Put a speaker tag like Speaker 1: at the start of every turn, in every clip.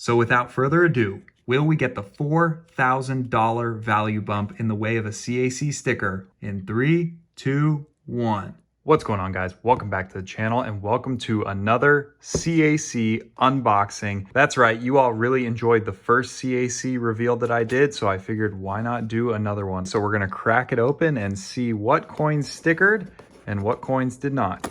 Speaker 1: So without further ado, will we get the $4,000 value bump in the way of a CAC sticker in 3, 2, 1? What's going on, guys? Welcome back to the channel and welcome to another CAC unboxing. That's right, you all really enjoyed the first CAC reveal that I did, so I figured why not do another one. So we're gonna crack it open and see what coins stickered and what coins did not.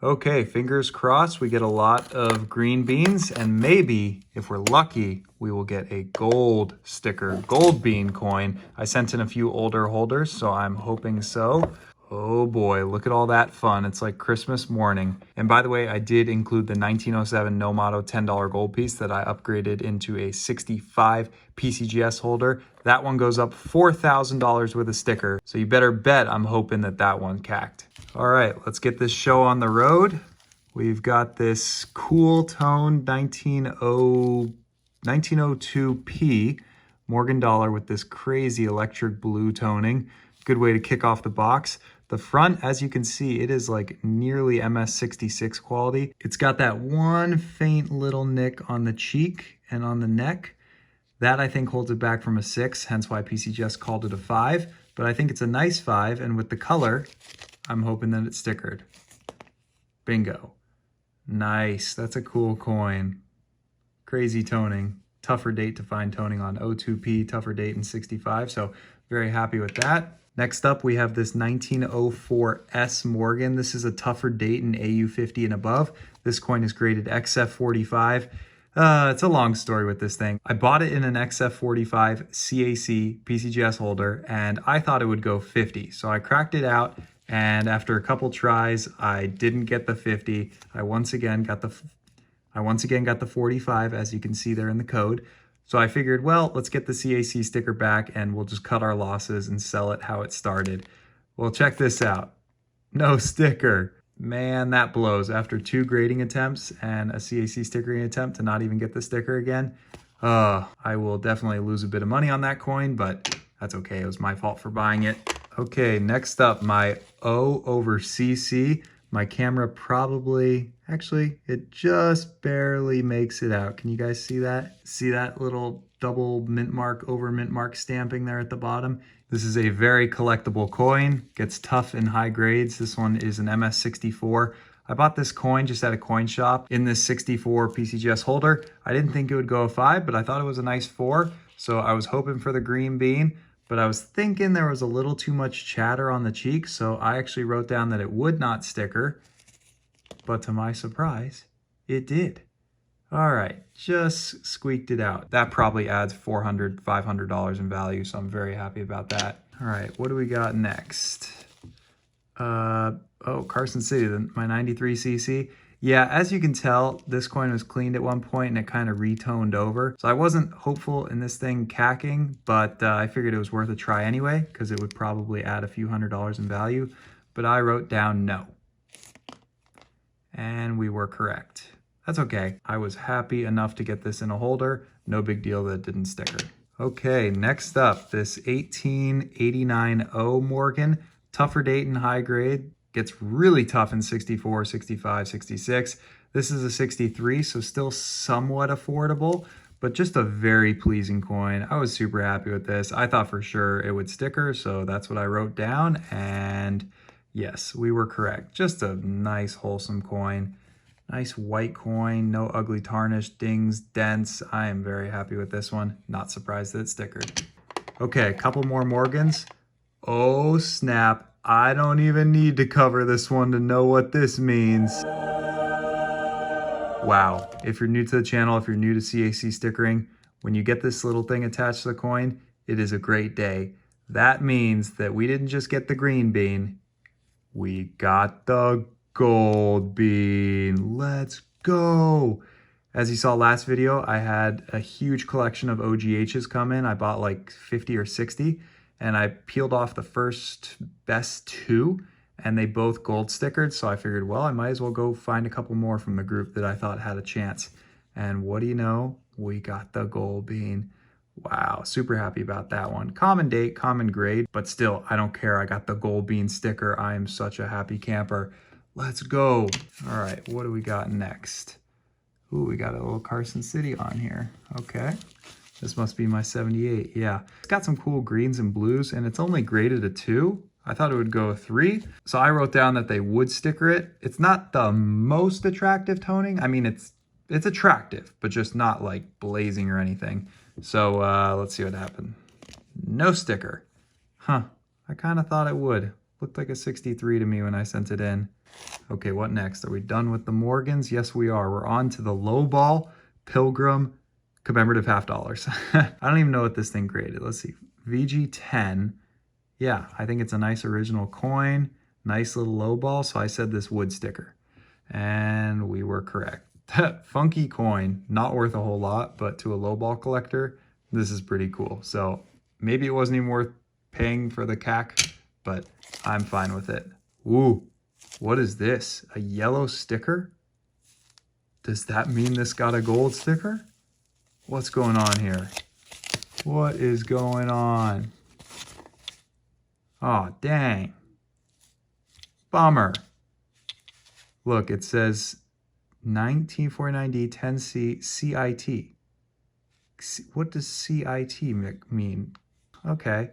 Speaker 1: Okay, fingers crossed we get a lot of green beans, and maybe, if we're lucky, we will get a gold sticker, gold bean coin. I sent in a few older holders, so I'm hoping so. Oh boy, look at all that fun. It's like Christmas morning. And by the way, I did include the 1907 No Motto $10 gold piece that I upgraded into a 65 PCGS holder. That one goes up $4,000 with a sticker. So you better bet I'm hoping that that one CAC'd. All right, let's get this show on the road. We've got this cool tone 1902P Morgan dollar with this crazy electric blue toning. Good way to kick off the box. The front, as you can see, it is like nearly MS66 quality. It's got that one faint little nick on the cheek and on the neck. That I think holds it back from a 6, hence why PCGS called it a 5. But I think it's a nice 5, and with the color, I'm hoping that it's stickered. Bingo. Nice, that's a cool coin. Crazy toning. Tougher date to find toning on 02P, tougher date in 65, so very happy with that. Next up, we have this 1904S Morgan. This is a tougher date in AU50 and above. This coin is graded XF45. It's a long story with this thing. I bought it in an XF45 CAC PCGS holder, and I thought it would go 50. So I cracked it out, and after a couple tries, I didn't get the 50. I once again got the 45, as you can see there in the code. So I figured, well, let's get the CAC sticker back and we'll just cut our losses and sell it how it started. Well, check this out. No sticker. Man, that blows. After 2 grading attempts and a CAC stickering attempt to not even get the sticker again. I will definitely lose a bit of money on that coin, but that's okay. It was my fault for buying it. Okay, next up, my O over CC. My camera probably, actually, it just barely makes it out. Can you guys see that? See that little double mint mark over mint mark stamping there at the bottom? This is a very collectible coin. Gets tough in high grades. This one is an MS64. I bought this coin just at a coin shop in this 64 PCGS holder. I didn't think it would go a 5, but I thought it was a nice 4. So I was hoping for the green bean. But I was thinking there was a little too much chatter on the cheek, so I actually wrote down that it would not sticker. But to my surprise, it did. All right, just squeaked it out. That probably adds $400, $500 in value, so I'm very happy about that. All right, what do we got next? Oh, Carson City, my 93cc. Yeah, as you can tell, this coin was cleaned at one point and it kind of retoned over. So I wasn't hopeful in this thing CACing, but I figured it was worth a try anyway, because it would probably add a few $100s in value. But I wrote down no. And we were correct. That's okay. I was happy enough to get this in a holder. No big deal that it didn't sticker. Okay, next up, this 1889 O Morgan. Tougher date and high grade. Gets really tough in 64, 65, 66. This is a 63, so still somewhat affordable, but just a very pleasing coin. I was super happy with this. I thought for sure it would sticker, so that's what I wrote down, and yes, we were correct. Just a nice, wholesome coin. Nice white coin, no ugly tarnish, dings, dents. I am very happy with this one. Not surprised that it's stickered. Okay, a couple more Morgans. Oh, snap. I don't even need to cover this one to know what this means. Wow, if you're new to the channel, if you're new to CAC stickering, when you get this little thing attached to the coin, it is a great day. That means that we didn't just get the green bean, we got the gold bean. Let's go. As you saw last video, I had a huge collection of OGHs come in. I bought like 50 or 60. And I peeled off the first best 2, and they both gold stickered. So I figured, well, I might as well go find a couple more from the group that I thought had a chance. And what do you know? We got the gold bean. Wow, super happy about that one. Common date, common grade, but still, I don't care. I got the gold bean sticker. I am such a happy camper. Let's go. All right, what do we got next? Ooh, we got a little Carson City on here. Okay. This must be my 78. Yeah. It's got some cool greens and blues, and it's only graded a 2. I thought it would go a 3. So I wrote down that they would sticker it. It's not the most attractive toning. I mean, it's attractive, but just not like blazing or anything. So let's see what happened. No sticker. Huh. I kind of thought it would. Looked like a 63 to me when I sent it in. Okay, what next? Are we done with the Morgans? Yes, we are. We're on to the Lowball Pilgrim Commemorative half dollars. I don't even know what this thing graded. Let's see. VG10. Yeah, I think it's a nice original coin. Nice little lowball. So I said this would sticker. And we were correct. Funky coin. Not worth a whole lot, but to a lowball collector, this is pretty cool. So maybe it wasn't even worth paying for the CAC, but I'm fine with it. Ooh, what is this? A yellow sticker? Does that mean this got a gold sticker? What's going on here? What is going on? Oh, dang. Bummer. Look, it says 1949D 10C CIT. What does CIT mean? Okay.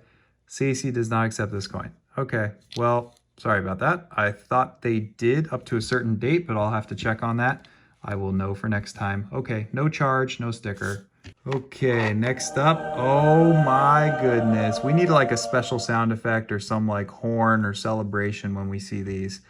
Speaker 1: CAC does not accept this coin. Okay, well, sorry about that. I thought they did up to a certain date, but I'll have to check on that. I will know for next time. Okay, no charge, no sticker. Okay, next up. Oh my goodness. We need like a special sound effect or some like horn or celebration when we see these.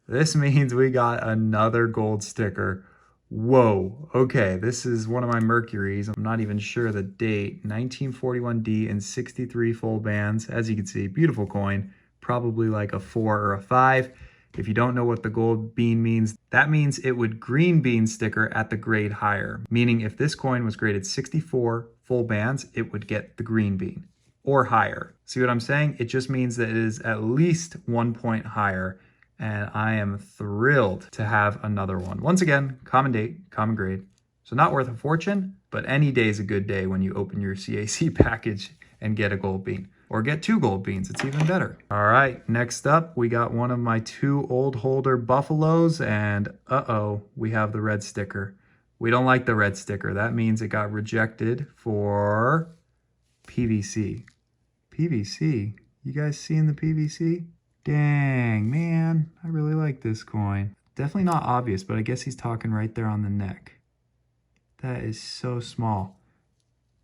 Speaker 1: This means we got another gold sticker. Whoa. Okay, this is one of my Mercuries. I'm not even sure the date. 1941D in 63 full bands. As you can see, beautiful coin. Probably like a 4 or a 5. If you don't know what the gold bean means, that means it would green bean sticker at the grade higher. Meaning if this coin was graded 64 full bands, it would get the green bean or higher. See what I'm saying? It just means that it is at least 1 point higher. And I am thrilled to have another one. Once again, common date, common grade. So not worth a fortune, but any day is a good day when you open your CAC package and get a gold bean. Or get 2 gold beans, it's even better. All right, next up, we got one of my 2 old holder Buffaloes, and uh-oh, we have the red sticker. We don't like the red sticker. That means it got rejected for PVC. PVC? You guys seeing the PVC? Dang, man, I really like this coin. Definitely not obvious, but I guess he's talking right there on the neck. That is so small.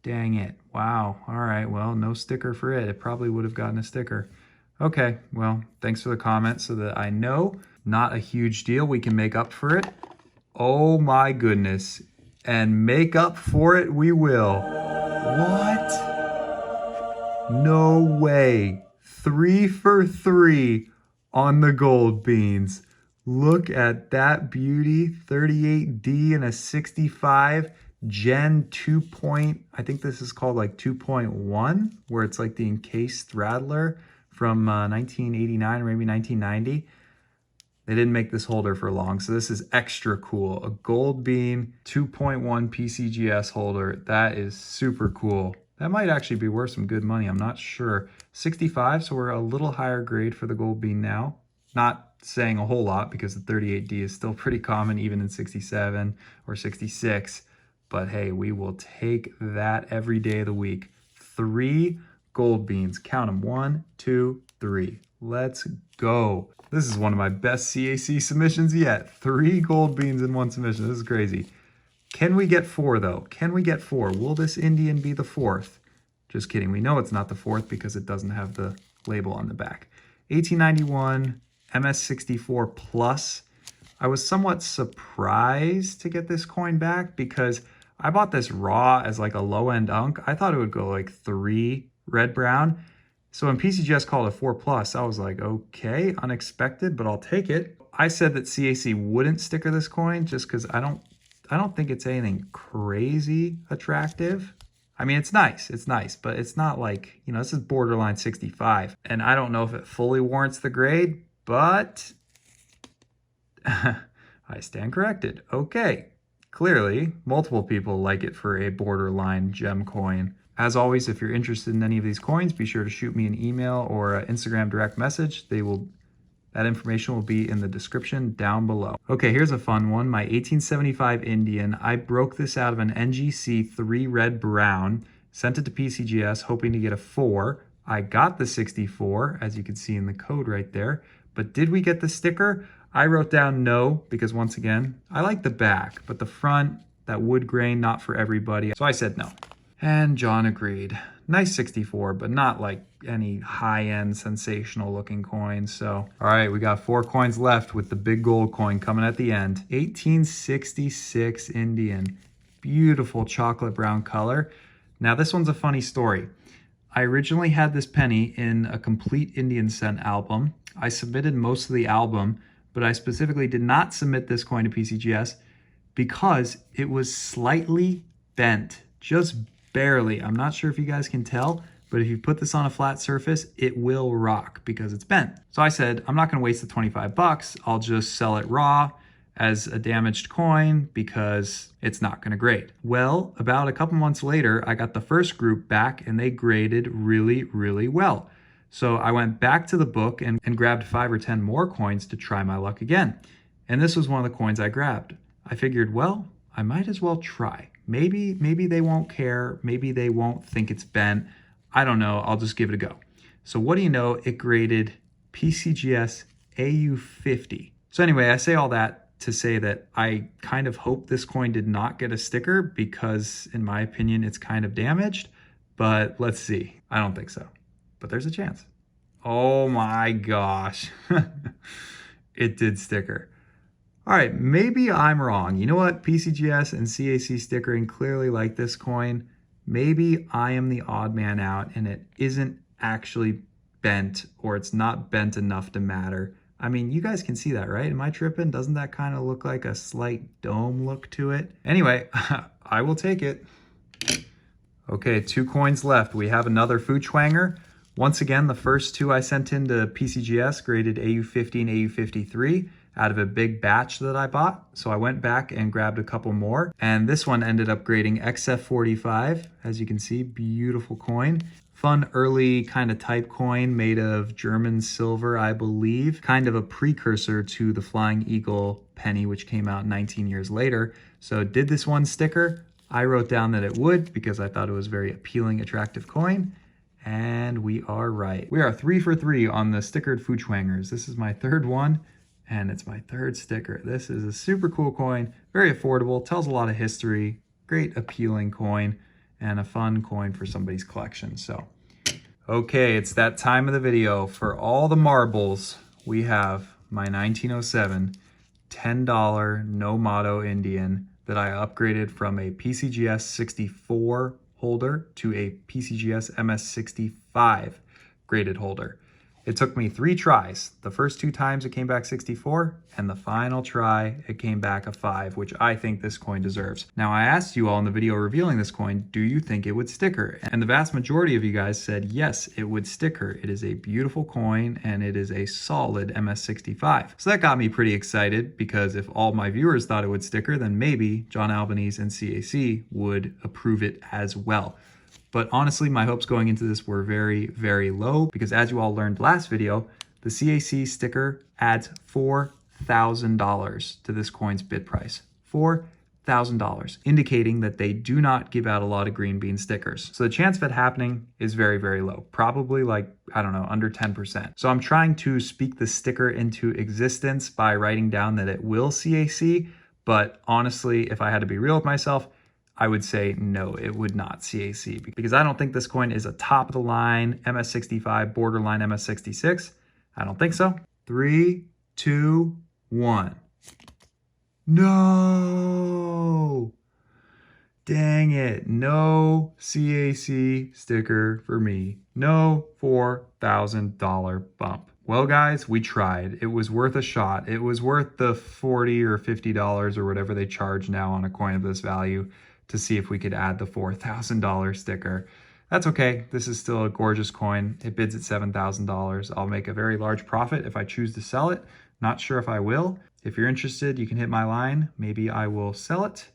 Speaker 1: Dang it. Wow. All right. Well, no sticker for it. It probably would have gotten a sticker. Okay. Well, thanks for the comment so that I know. Not a huge deal. We can make up for it. Oh my goodness. And make up for it we will. What? No way. 3 for 3 on the gold beans. Look at that beauty. 38D and a 65. Gen 2 I think this is called like 2.1, where it's like the encased Rattler from 1989 or maybe 1990. They didn't make this holder for long, so this is extra cool. A gold bean 2.1 PCGS holder. That is super cool. That might actually be worth some good money. I'm not sure. 65, so we're a little higher grade for the gold bean now. Not saying a whole lot because the 38D is still pretty common even in 67 or 66. But hey, we will take that every day of the week. 3 gold beans. Count them. 1, 2, 3. Let's go. This is one of my best CAC submissions yet. 3 gold beans in 1 submission. This is crazy. Can we get 4 though? Can we get 4? Will this Indian be the 4th? Just kidding. We know it's not the 4th because it doesn't have the label on the back. 1891 MS64 Plus. I was somewhat surprised to get this coin back because I bought this raw as like a low-end unk. I thought it would go like 3 red-brown. So when PCGS called it 4 plus, I was like, okay, unexpected, but I'll take it. I said that CAC wouldn't sticker this coin just because I don't think it's anything crazy attractive. I mean, it's nice, but it's not like, you know, this is borderline 65. And I don't know if it fully warrants the grade, but I stand corrected. Okay. Clearly, multiple people like it for a borderline gem coin. As always, if you're interested in any of these coins, be sure to shoot me an email or an Instagram direct message. They will That information will be in the description down below. Okay, here's a fun one. My 1875 Indian. I broke this out of an NGC 3 red brown, sent it to PCGS hoping to get a 4. I got the 64, as you can see in the code right there. But did we get the sticker? I wrote down no, because once again, I like the back, but the front, that wood grain, not for everybody. So I said no. And John agreed. Nice 64, but not like any high-end sensational looking coin. So, all right, we got 4 coins left with the big gold coin coming at the end. 1866 Indian. Beautiful chocolate brown color. Now this one's a funny story. I originally had this penny in a complete Indian cent album. I submitted most of the album, but I specifically did not submit this coin to PCGS because it was slightly bent, just barely. I'm not sure if you guys can tell, but if you put this on a flat surface, it will rock because it's bent. So I said, I'm not gonna waste the 25 bucks. I'll just sell it raw as a damaged coin because it's not gonna grade. Well, about a couple months later, I got the first group back and they graded really, really well. So I went back to the book and grabbed 5 or 10 more coins to try my luck again. And this was one of the coins I grabbed. I figured, well, I might as well try. Maybe they won't care. Maybe they won't think it's bent. I don't know. I'll just give it a go. So what do you know? It graded PCGS AU50. So anyway, I say all that to say that I kind of hope this coin did not get a sticker because in my opinion, it's kind of damaged, but let's see. I don't think so, but there's a chance. Oh my gosh. It did sticker. All right, maybe I'm wrong. You know what? PCGS and CAC stickering clearly like this coin. Maybe I am the odd man out and it isn't actually bent or it's not bent enough to matter. I mean, you guys can see that, right? Am I tripping? Doesn't that kind of look like a slight dome look to it? Anyway, I will take it. Okay, 2 coins left. We have another Foochwanger. Once again, the first 2 I sent into PCGS graded AU50 and AU53 out of a big batch that I bought. So I went back and grabbed a couple more. And this one ended up grading XF45. As you can see, beautiful coin. Fun early kind of type coin made of German silver, I believe. Kind of a precursor to the Flying Eagle penny, which came out 19 years later. So did this one sticker? I wrote down that it would because I thought it was a very appealing, attractive coin. And we are right. We are 3 for 3 on the stickered Foochwangers. This is my 3rd one. And it's my 3rd sticker. This is a super cool coin, very affordable, tells a lot of history, great appealing coin, and a fun coin for somebody's collection. So, okay, it's that time of the video. For all the marbles, we have my 1907 $10 no motto Indian that I upgraded from a PCGS 64 holder to a PCGS MS65 graded holder. It took me 3 tries. The first 2 times it came back 64, and the final try it came back a 5, which I think this coin deserves. Now I asked you all in the video revealing this coin, do you think it would sticker? And the vast majority of you guys said yes, it would sticker. It is a beautiful coin and it is a solid MS65. So that got me pretty excited because if all my viewers thought it would sticker, then maybe John Albanese and CAC would approve it as well. But honestly, my hopes going into this were very, very low because as you all learned last video, the CAC sticker adds $4,000 to this coin's bid price. $4,000, indicating that they do not give out a lot of green bean stickers. So the chance of it happening is very, very low. Probably like, I don't know, under 10%. So I'm trying to speak the sticker into existence by writing down that it will CAC. But honestly, if I had to be real with myself, I would say no, it would not CAC because I don't think this coin is a top of the line MS65, borderline MS66. I don't think so. 3, 2, 1. No! Dang it. No CAC sticker for me. No $4,000 bump. Well, guys, we tried. It was worth a shot. It was worth the $40 or $50 or whatever they charge now on a coin of this value to see if we could add the $4,000 sticker. That's okay. This is still a gorgeous coin. It bids at $7,000. I'll make a very large profit if I choose to sell it. Not sure if I will. If you're interested, you can hit my line. Maybe I will sell it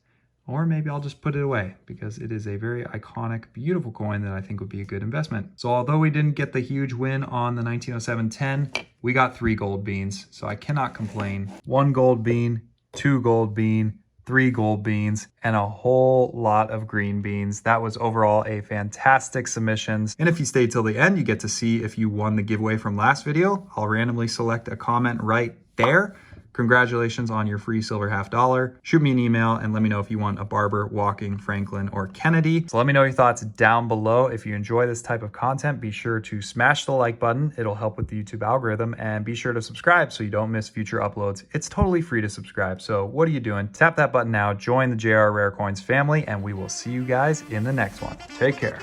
Speaker 1: Or maybe I'll just put it away because it is a very iconic, beautiful coin that I think would be a good investment. So although we didn't get the huge win on the 1907-10, we got 3 gold beans, so I cannot complain. 1 gold bean, 2 gold bean, 3 gold beans, and a whole lot of green beans. That was overall a fantastic submissions. And if you stay till the end, you get to see if you won the giveaway from last video. I'll randomly select a comment right there. Congratulations on your free silver $50. Shoot me an email and let me know if you want a Barber, Walking, Franklin, or Kennedy. So let me know your thoughts down below. If you enjoy this type of content, be sure to smash the like button. It'll help with the YouTube algorithm, and be sure to subscribe so you don't miss future uploads. It's totally free to subscribe. So what are you doing? Tap that button now, join the JR Rare Coins family, and we will see you guys in the next one. Take care.